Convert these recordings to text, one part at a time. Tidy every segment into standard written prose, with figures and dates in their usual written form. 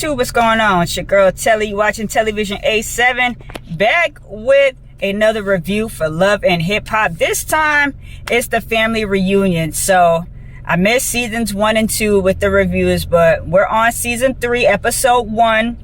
What's going on? It's your girl Telly, watching TelliVision87, back with another review for Love and Hip Hop. This time it's the family reunion. So I missed seasons 1 and 2 with the reviews, but we're on season 3, episode 1,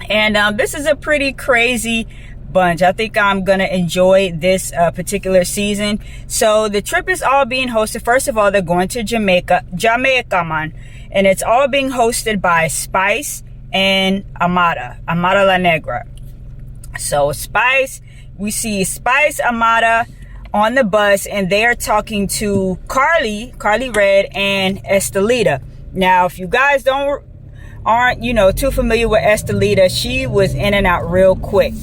and this is a pretty crazy bunch. I think I'm gonna enjoy this particular season. So the trip is all being hosted. First of all, they're going to Jamaica, man, and it's all being hosted by Spice and Amada La Negra. So Spice, we see Spice, Amada on the bus, and they're talking to Carly Red and Estelita. Now, if you guys aren't too familiar with Estelita, she was in and out real quick.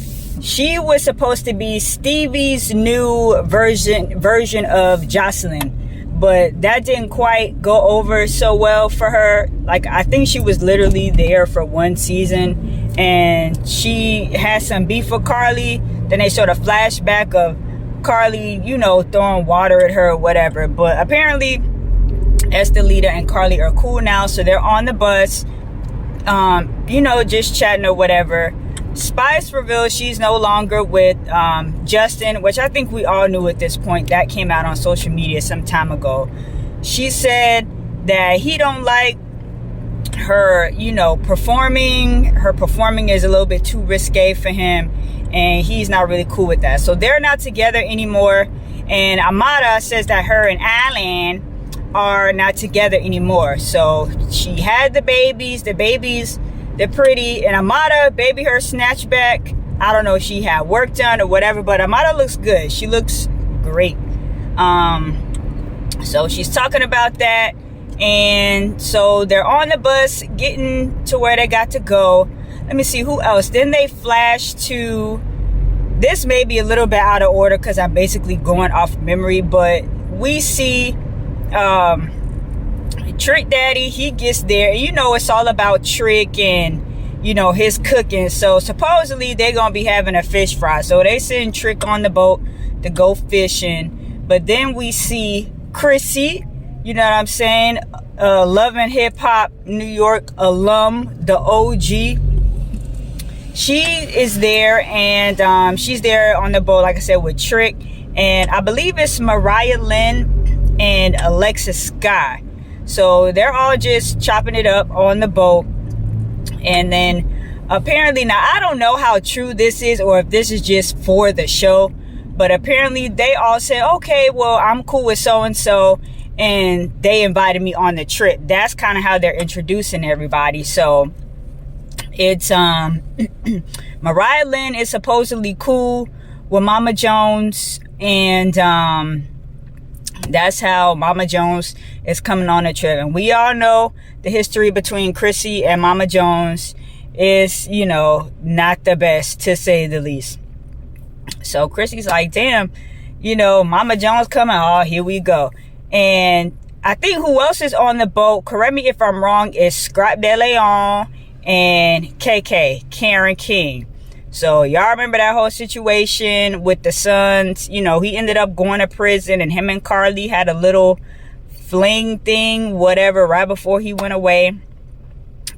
She was supposed to be Stevie's new version of Jocelyn, but that didn't quite go over so well for her. Like, I think she was literally there for 1 season, and she had some beef with Carly. Then they showed a flashback of Carly, throwing water at her or whatever. But apparently, Estelita and Carly are cool now, so they're on the bus, just chatting or whatever. Spice reveals she's no longer with Justin, which I think we all knew at this point. That came out on social media some time ago. She said that he don't like her, performing. Her performing is a little bit too risque for him, and he's not really cool with that. So they're not together anymore. And Amada says that her and Alan are not together anymore. So she had the babies. They're pretty, and Amada, baby her snatchback. I don't know if she had work done or whatever, but Amada looks good. She looks great. So she's talking about that, and so they're on the bus getting to where they got to go. Let me see who else. Then they flash to, this may be a little bit out of order because I'm basically going off memory, but we see Trick Daddy. He gets there, and it's all about Trick and his cooking. So supposedly they're gonna be having a fish fry, so they send Trick on the boat to go fishing. But then we see Chrissy, you know what I'm saying, Love and Hip Hop New York alum, the OG. She is there, and she's there on the boat, like I said, with Trick, and I believe it's Mariah Lynn and Alexis Sky. So they're all just chopping it up on the boat. And then apparently, now I don't know how true this is or if this is just for the show, but apparently they all said, okay, well, I'm cool with so-and-so, and they invited me on the trip. That's kind of how they're introducing everybody. So it's Mariah Lynn is supposedly cool with Mama Jones, and that's how Mama Jones is coming on a trip. And we all know the history between Chrissy and Mama Jones is, not the best, to say the least. So Chrissy's like, damn, Mama Jones coming. Oh, here we go. And I think who else is on the boat, correct me if I'm wrong, is Scrap De Leon and KK, Karen King. So y'all remember that whole situation with the sons. He ended up going to prison, and him and Carly had a little fling thing, whatever, right before he went away.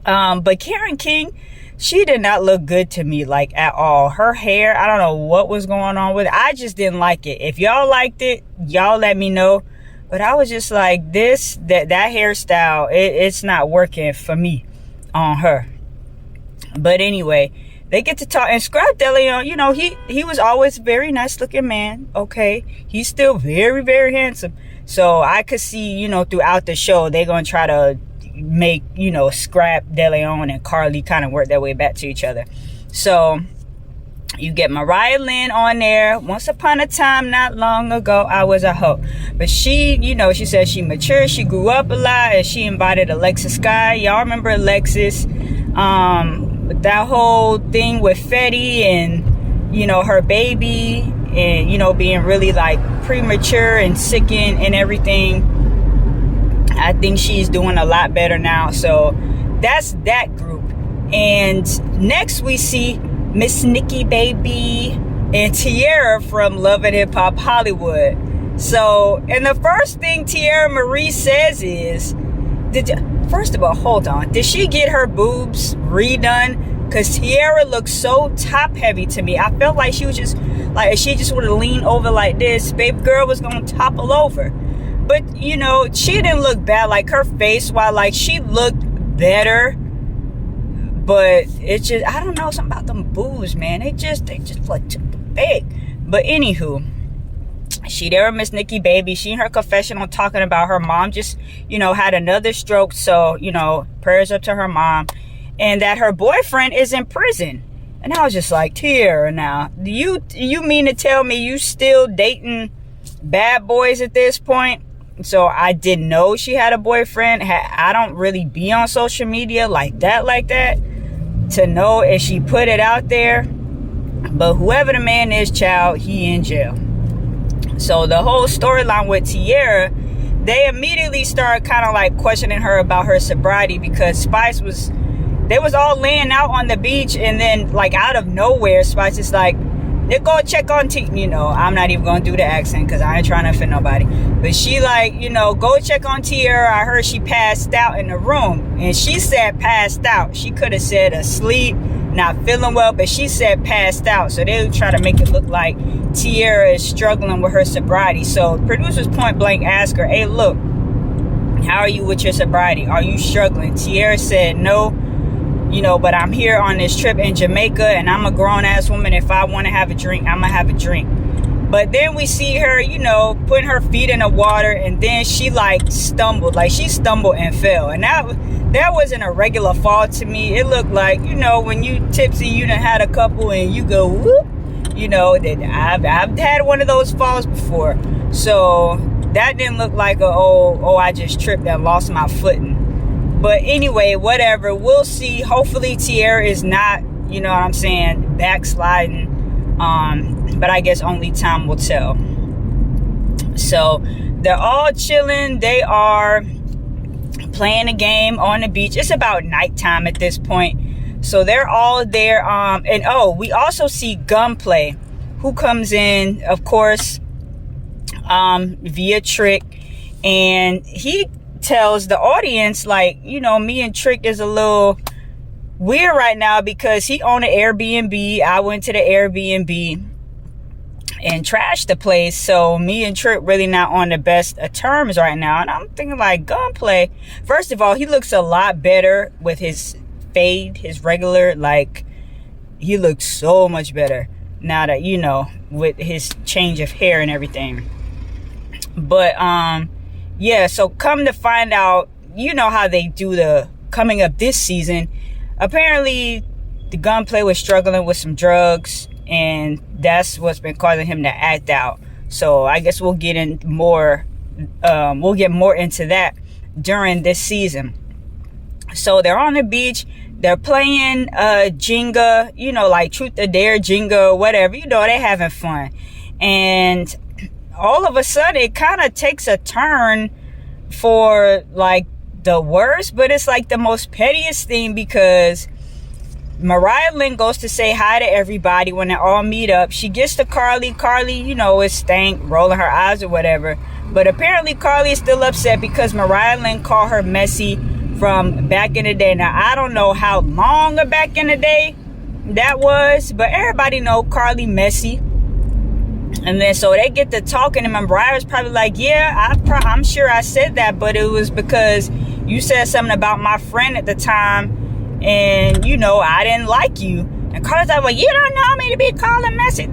But Karen King, she did not look good to me, like, at all. Her hair, I don't know what was going on with it. I just didn't like it. If y'all liked it, y'all let me know. But I was just like, that hairstyle, it's not working for me on her. But anyway, they get to talk, and Scrap De Leon, he was always a very nice looking man, okay? He's still very, very handsome. So I could see, throughout the show, they're going to try to make, Scrap De Leon and Carly kind of work their way back to each other. So you get Mariah Lynn on there. Once upon a time, not long ago, I was a hoe. But she, she said she matured, she grew up a lot, and she invited Alexis Sky. Y'all remember Alexis? That whole thing with Fetty and, her baby, and, being really like premature and sick and everything. I think she's doing a lot better now. So that's that group. And next we see Miss Nikki Baby and Tiara from Love and Hip Hop Hollywood. So, and the first thing Tiara Marie says is, First of all, hold on. Did she get her boobs redone? Because Tiara looks so top heavy to me. I felt like she was just, like, if she just would have leaned over like this, baby girl was going to topple over. But, you know, she didn't look bad. Like, her face, while, like, she looked better. But it's just, I don't know, something about them boobs, man. They just like too big. But anywho, she there with Miss Nikki Baby. She in her confessional talking about her mom just, you know, had another stroke. So, you know, prayers up to her mom. And that her boyfriend is in prison. And I was just like, Tiara, now, do you mean to tell me you still dating bad boys at this point? So I didn't know she had a boyfriend. I don't really be on social media like that to know if she put it out there. But whoever the man is, child, he in jail. So the whole storyline with Tiara, they immediately started kind of like questioning her about her sobriety, because Spice was, they was all laying out on the beach, and then like out of nowhere, Spice is like, they go check on T. You know, I'm not even gonna do the accent because I ain't trying to offend nobody. But she like, you know, go check on Tiara. I heard she passed out in the room, and she said passed out. She could have said asleep, not feeling well, but she said passed out. So they try to make it look like Tiara is struggling with her sobriety. So producers point blank ask her, hey, look, how are you with your sobriety? Are you struggling? Tiara said no. You know, but I'm here on this trip in Jamaica, and I'm a grown-ass woman. If I want to have a drink, I'm going to have a drink. But then we see her, you know, putting her feet in the water, and then she, like, stumbled. Like, she stumbled and fell. And that wasn't a regular fall to me. It looked like, you know, when you tipsy, you done had a couple, and you go, whoop. You know, that I've had one of those falls before. So that didn't look like I just tripped and lost my footing. But anyway, whatever. We'll see. Hopefully Tiara is not, you know what I'm saying, backsliding. But I guess only time will tell. So they're all chilling. They are playing a game on the beach. It's about nighttime at this point. So they're all there. And we also see Gunplay, who comes in, of course, via Trick. And he tells the audience, like, you know, me and Trick is a little weird right now because he owned an Airbnb. I went to the Airbnb and trashed the place. So me and Trick really not on the best of terms right now. And I'm thinking, like, Gunplay, first of all, he looks a lot better with his fade, his regular, like, he looks so much better now that, you know, with his change of hair and everything. But yeah, so come to find out, you know how they do the coming up this season. Apparently, the Gunplay was struggling with some drugs, and that's what's been causing him to act out. So I guess we'll get in more. We'll get more into that during this season. So they're on the beach. They're playing Jenga, you know, like Truth or Dare, Jenga, whatever. You know, they're having fun, and all of a sudden it kind of takes a turn for like the worst, but it's like the most pettiest thing, because Mariah Lynn goes to say hi to everybody when they all meet up. She gets to Carly. Carly, you know, is stank, rolling her eyes or whatever. But apparently Carly is still upset because Mariah Lynn called her messy from back in the day. Now, I don't know how long back in the day that was, but everybody know Carly messy. And then so they get to talking, and Mariah's probably like, yeah, I'm sure I said that, but it was because you said something about my friend at the time, and, you know, I didn't like you. And Carly's like, well, you don't know me to be calling messy.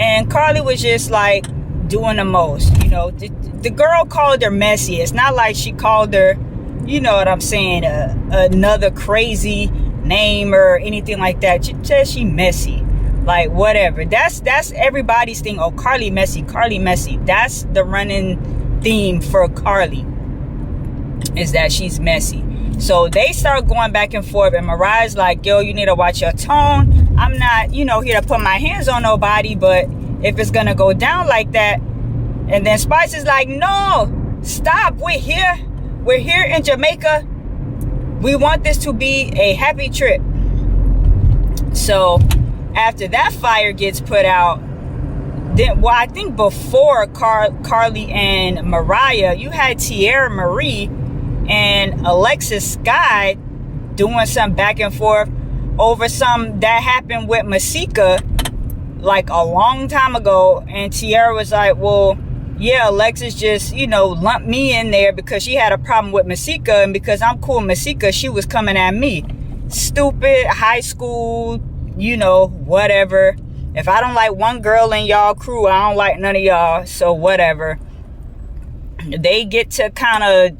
And Carly was just like doing the most, you know. The girl called her messy. It's not like she called her, you know what I'm saying, another crazy name or anything like that. She said she messy. Like, whatever. That's everybody's thing. Oh, Carly messy, Carly messy. That's the running theme for Carly, is that she's messy. So they start going back and forth, and Mariah's like, yo, you need to watch your tone. I'm not, you know, here to put my hands on nobody, but if it's gonna go down like that. And then Spice is like, no, stop. We're here in Jamaica. We want this to be a happy trip. So after that fire gets put out, then, well, I think before Carly and Mariah, you had Tiara Marie, and Alexis Sky doing some back and forth over some that happened with Masika like a long time ago. And Tiara was like, well, yeah, Alexis just, lumped me in there because she had a problem with Masika, and because I'm cool with Masika, she was coming at me. Stupid high school, whatever. If I don't like one girl in y'all crew, I don't like none of y'all, so whatever. They get to kind of,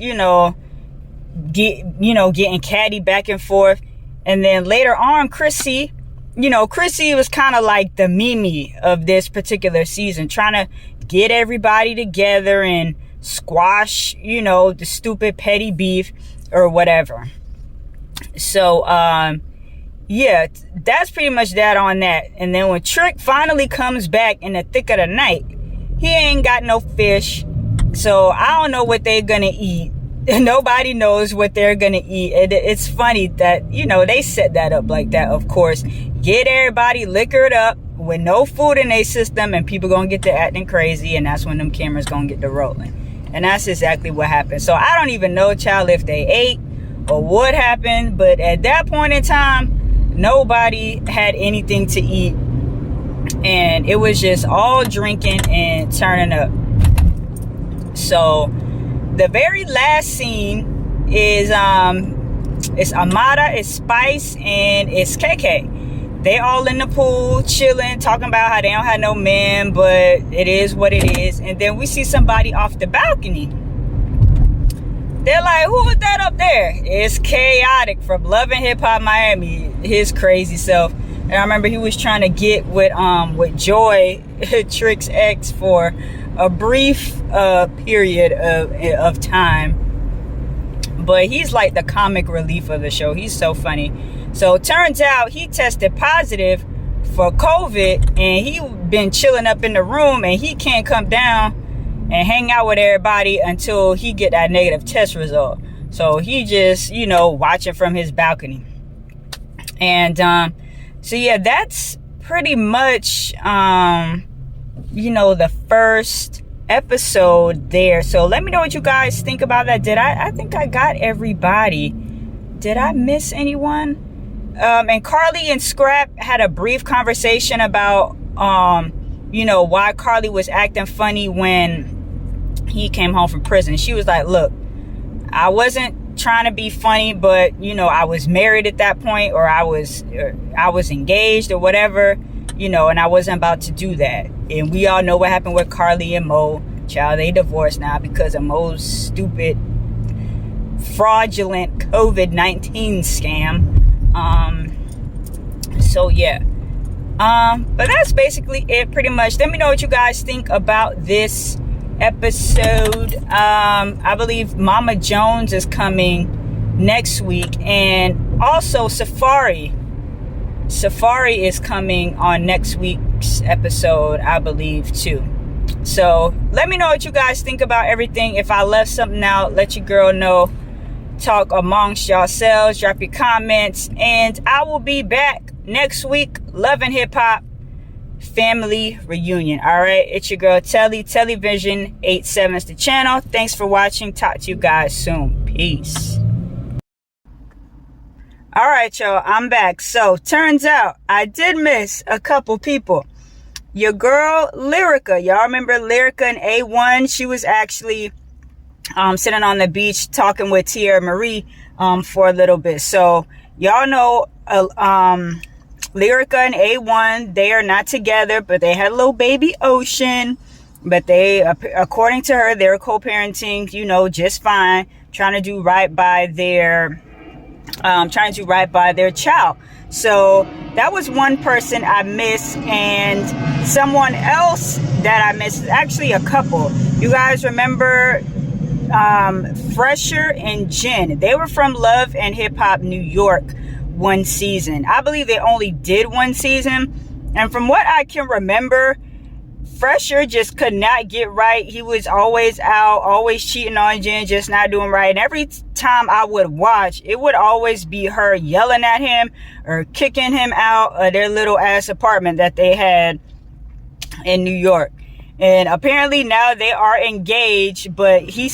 getting catty back and forth. And then later on, Chrissy was kind of like the Mimi of this particular season, trying to get everybody together and squash, the stupid petty beef or whatever. So, yeah, that's pretty much that on that. And then when Trick finally comes back in the thick of the night, he ain't got no fish. So I don't know what they're going to eat. Nobody knows what they're going to eat. It's funny that, they set that up like that, of course. Get everybody liquored up with no food in their system, and people going to get to acting crazy, and that's when them cameras going to get to rolling. And that's exactly what happened. So I don't even know, child, if they ate or what happened. But at that point in time, nobody had anything to eat. And it was just all drinking and turning up. So the very last scene is it's Amada, it's Spice, and it's KK. They all in the pool chilling, talking about how they don't have no men, but it is what it is. And then we see somebody off the balcony. They're like, who was that up there? It's Chaotic from Love and Hip Hop Miami, his crazy self. And I remember he was trying to get with Joy, Trick's ex, for a brief period of time. But he's like the comic relief of the show. He's so funny. So it turns out he tested positive for COVID, and he been chilling up in the room, and he can't come down and hang out with everybody until he get that negative test result. So he just, watching from his balcony. And so yeah, that's pretty much the first episode there. So let me know what you guys think about that. I think I got everybody. Did I miss anyone? And Carly and Scrap had a brief conversation about why Carly was acting funny when he came home from prison. She was like, look, I wasn't trying to be funny, but I was married at that point, or I was engaged or whatever, and I wasn't about to do that. And we all know what happened with Carly and Mo. Child, they divorced now because of Mo's stupid, fraudulent COVID-19 scam. So yeah. But that's basically it, pretty much. Let me know what you guys think about this episode. I believe Mama Jones is coming next week, and also Safari is coming on next week's episode, I believe, too. So let me know what you guys think about everything. If I left something out, let your girl know. Talk amongst yourselves, drop your comments, and I will be back next week. Love and Hip Hop family reunion. All right, it's your girl TelliVision87 is the channel. Thanks for watching. Talk to you guys soon. Peace. All right, y'all, I'm back. So turns out I did miss a couple people. Your girl Lyrica, y'all remember Lyrica and A1? She was actually sitting on the beach talking with Tierra Marie for a little bit. So y'all know Lyrica and A1, they are not together, but they had a little baby Ocean. But they, according to her, they're co-parenting, just fine, trying to do right by their child. So that was one person I missed, and someone else that I missed, actually a couple. You guys remember Fresher and Jen? They were from Love and Hip Hop New York one season. I believe they only did one season, and from what I can remember, Fresher just could not get right. He was always out, always cheating on Jen, just not doing right. And every time I would watch, it would always be her yelling at him or kicking him out of their little ass apartment that they had in New York. And apparently now they are engaged, but he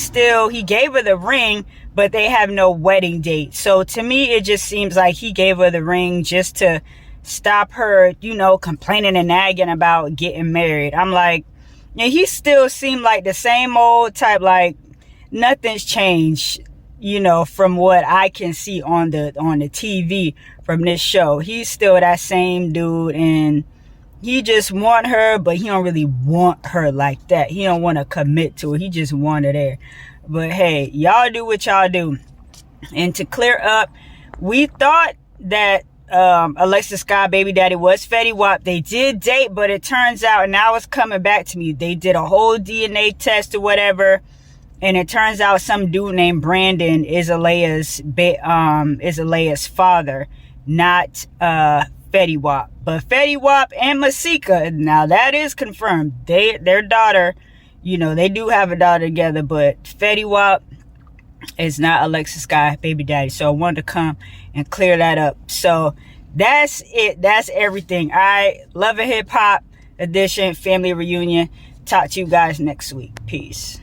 gave her the ring, but they have no wedding date. So to me, it just seems like he gave her the ring just to stop her, complaining and nagging about getting married. I'm like, and he still seemed like the same old type, like nothing's changed, from what I can see on the TV from this show. He's still that same dude, and he just want her, but he don't really want her like that. He don't want to commit to it. He just want her there. But hey, y'all do what y'all do. And to clear up, we thought that Alexis Sky baby daddy was Fetty Wap. They did date, but it turns out, now it's coming back to me, they did a whole DNA test or whatever, and it turns out some dude named Brandon is Alea's father, not Fetty Wap. But Fetty Wap and Masika, now that is confirmed. Their daughter, they do have a daughter together, but Fetty Wap is not Alexis Sky baby daddy. So I wanted to come and clear that up. So that's it. That's everything. I Love and Hip Hop edition family reunion. Talk to you guys next week. Peace.